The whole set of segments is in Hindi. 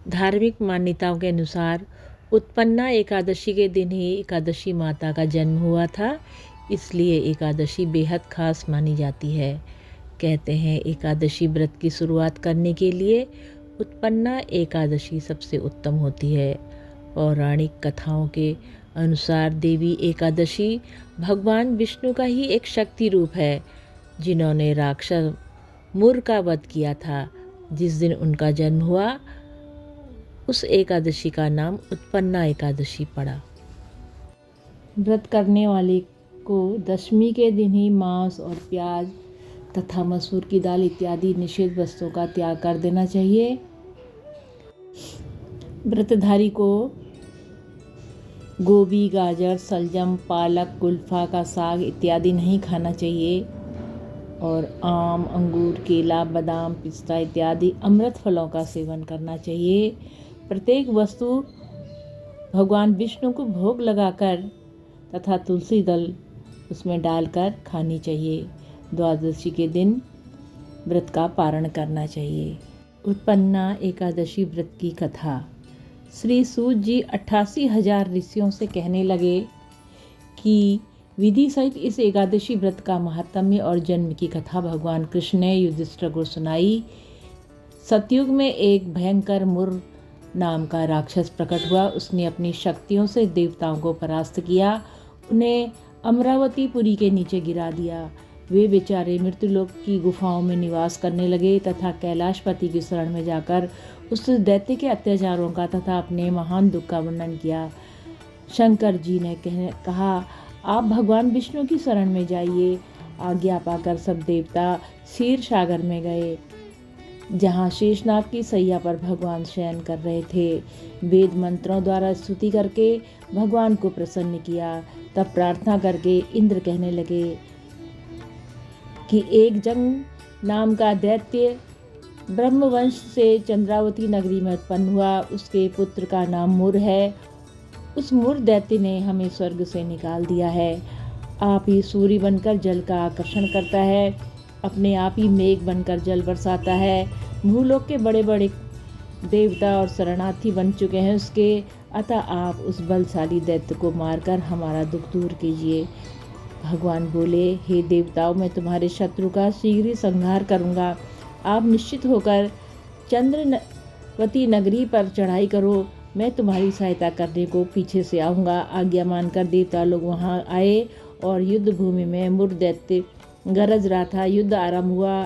धार्मिक मान्यताओं के अनुसार उत्पन्ना एकादशी के दिन ही एकादशी माता का जन्म हुआ था, इसलिए एकादशी बेहद खास मानी जाती है। कहते हैं एकादशी व्रत की शुरुआत करने के लिए उत्पन्ना एकादशी सबसे उत्तम होती है। पौराणिक कथाओं के अनुसार देवी एकादशी भगवान विष्णु का ही एक शक्ति रूप है, जिन्होंने राक्षस मुर का वध किया था। जिस दिन उनका जन्म हुआ उस एकादशी का नाम उत्पन्ना एकादशी पड़ा। व्रत करने वाले को दशमी के दिन ही मांस और प्याज तथा मसूर की दाल इत्यादि निषिद्ध वस्तुओं का त्याग कर देना चाहिए। व्रतधारी को गोभी, गाजर, सलजम, पालक, गुलफा का साग इत्यादि नहीं खाना चाहिए और आम, अंगूर, केला, बादाम, पिस्ता इत्यादि अमृत फलों का सेवन करना चाहिए। प्रत्येक वस्तु भगवान विष्णु को भोग लगाकर तथा तुलसी दल उसमें डालकर खानी चाहिए। द्वादशी के दिन व्रत का पारण करना चाहिए। उत्पन्ना एकादशी व्रत की कथा। श्री सूत जी 88,000 ऋषियों से कहने लगे कि विधि सहित इस एकादशी व्रत का महात्म्य और जन्म की कथा भगवान कृष्ण ने युधिष्ठिर को सुनाई। सतयुग में एक भयंकर मुर नाम का राक्षस प्रकट हुआ। उसने अपनी शक्तियों से देवताओं को परास्त किया, उन्हें अमरावतीपुरी के नीचे गिरा दिया। वे बेचारे मृत्युलोक की गुफाओं में निवास करने लगे तथा कैलाशपति की शरण में जाकर उस दैत्य के अत्याचारों का तथा अपने महान दुख का वर्णन किया। शंकर जी ने कहा, आप भगवान विष्णु की शरण में जाइए। आज्ञा पाकर सब देवता क्षीर सागर में गए, जहाँ शेषनाग की सैया पर भगवान शयन कर रहे थे। वेद मंत्रों द्वारा स्तुति करके भगवान को प्रसन्न किया। तब प्रार्थना करके इंद्र कहने लगे कि एक जंग नाम का दैत्य ब्रह्मवंश से चंद्रावती नगरी में उत्पन्न हुआ। उसके पुत्र का नाम मुर है। उस मुर दैत्य ने हमें स्वर्ग से निकाल दिया है। आप ही सूर्य बनकर जल का आकर्षण करता है, अपने आप ही मेघ बनकर जल बरसाता है। भूलोक के बड़े बड़े देवता और शरणार्थी बन चुके हैं उसके, अतः आप उस बलशाली दैत्य को मारकर हमारा दुख दूर कीजिए। भगवान बोले, हे देवताओं, मैं तुम्हारे शत्रु का शीघ्र ही संहार करूँगा। आप निश्चित होकर चंद्रवती नगरी पर चढ़ाई करो, मैं तुम्हारी सहायता करने को पीछे से आऊँगा। आज्ञा मानकर देवता लोग वहाँ आए और युद्ध भूमि में मुर दैत्य गरज रहा था। युद्ध आरंभ हुआ,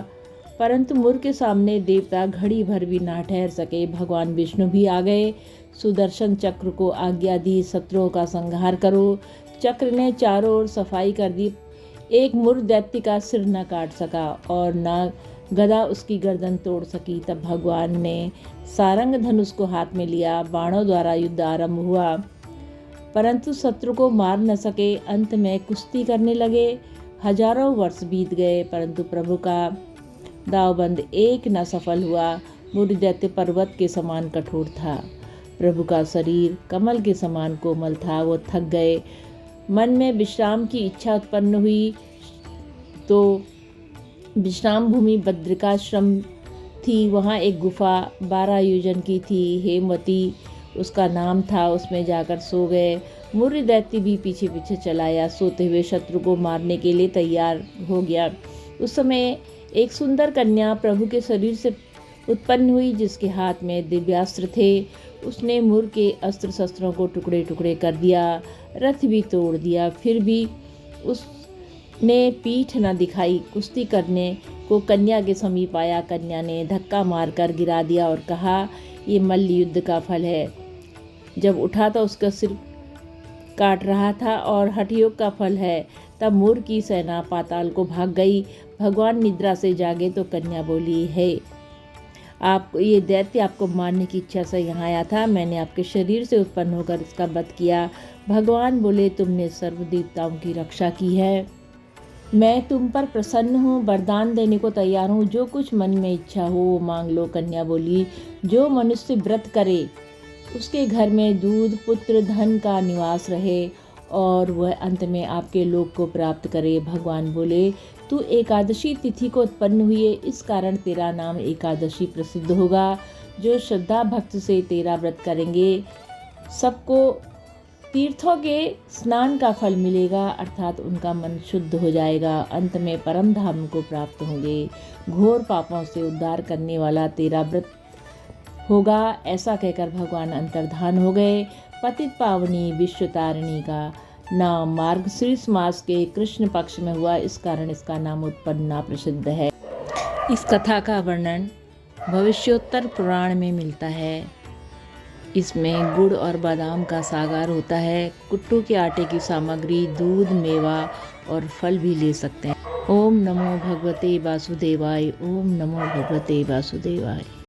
परंतु मुर के सामने देवता घड़ी भर भी ना ठहर सके। भगवान विष्णु भी आ गए। सुदर्शन चक्र को आज्ञा दी, शत्रुओं का संहार करो। चक्र ने चारों ओर सफाई कर दी। एक मुर दैत्य का सिर न काट सका और न गदा उसकी गर्दन तोड़ सकी। तब भगवान ने सारंग धनुष को हाथ में लिया। बाणों द्वारा युद्ध आरंभ हुआ, परंतु शत्रु को मार न सके। अंत में कुश्ती करने लगे। हजारों वर्ष बीत गए, परंतु प्रभु का दावबंद एक न सफल हुआ। मुर दैत्य पर्वत के समान कठोर था। प्रभु का शरीर कमल के समान कोमल था। वो थक गए। मन में विश्राम की इच्छा उत्पन्न हुई तो विश्राम भूमि बद्रिकाश्रम थी। वहाँ एक गुफा 12 योजन की थी, हेमवती उसका नाम था। उसमें जाकर सो गए। मुर दैत्य भी पीछे पीछे चलाया, सोते हुए शत्रु को मारने के लिए तैयार हो गया। उस समय एक सुंदर कन्या प्रभु के शरीर से उत्पन्न हुई, जिसके हाथ में दिव्यास्त्र थे। उसने मुर के अस्त्र शस्त्रों को टुकड़े टुकड़े कर दिया, रथ भी तोड़ दिया। फिर भी उसने पीठ न दिखाई। कुश्ती करने को कन्या के समीप आया। कन्या ने धक्का मारकर गिरा दिया और कहा, ये मल्ल युद्ध का फल है। जब उठा तो उसका सिर काट रहा था और हठयोग का फल है। तब मुर की सेना पाताल को भाग गई। भगवान निद्रा से जागे तो कन्या बोली, है आपको ये दैत्य आपको मारने की इच्छा से यहाँ आया था। मैंने आपके शरीर से उत्पन्न होकर इसका वध किया। भगवान बोले, तुमने सर्व देवताओं की रक्षा की है। मैं तुम पर प्रसन्न हूँ, वरदान देने को तैयार हूँ। जो कुछ मन में इच्छा हो वो मांग लो। कन्या बोली, जो मनुष्य व्रत करे उसके घर में दूध, पुत्र, धन का निवास रहे और वह अंत में आपके लोक को प्राप्त करे। भगवान बोले, तू एकादशी तिथि को उत्पन्न हुई है, इस कारण तेरा नाम एकादशी प्रसिद्ध होगा। जो श्रद्धा भक्ति से तेरा व्रत करेंगे सबको तीर्थों के स्नान का फल मिलेगा, अर्थात उनका मन शुद्ध हो जाएगा, अंत में परम धाम को प्राप्त होंगे। घोर पापों से उद्धार करने वाला तेरा व्रत होगा। ऐसा कहकर भगवान अंतर्धान हो गए। पतित पावनी विश्व तारिणी का नाम मार्गशीर्ष मास के कृष्ण पक्ष में हुआ, इस कारण इसका नाम उत्पन्ना प्रसिद्ध है। इस कथा का वर्णन भविष्योत्तर पुराण में मिलता है। इसमें गुड़ और बादाम का सागर होता है। कुट्टू के आटे की सामग्री दूध, मेवा और फल भी ले सकते हैं। ओम नमो भगवते वासुदेवाय। ओम नमो भगवते वासुदेवाय।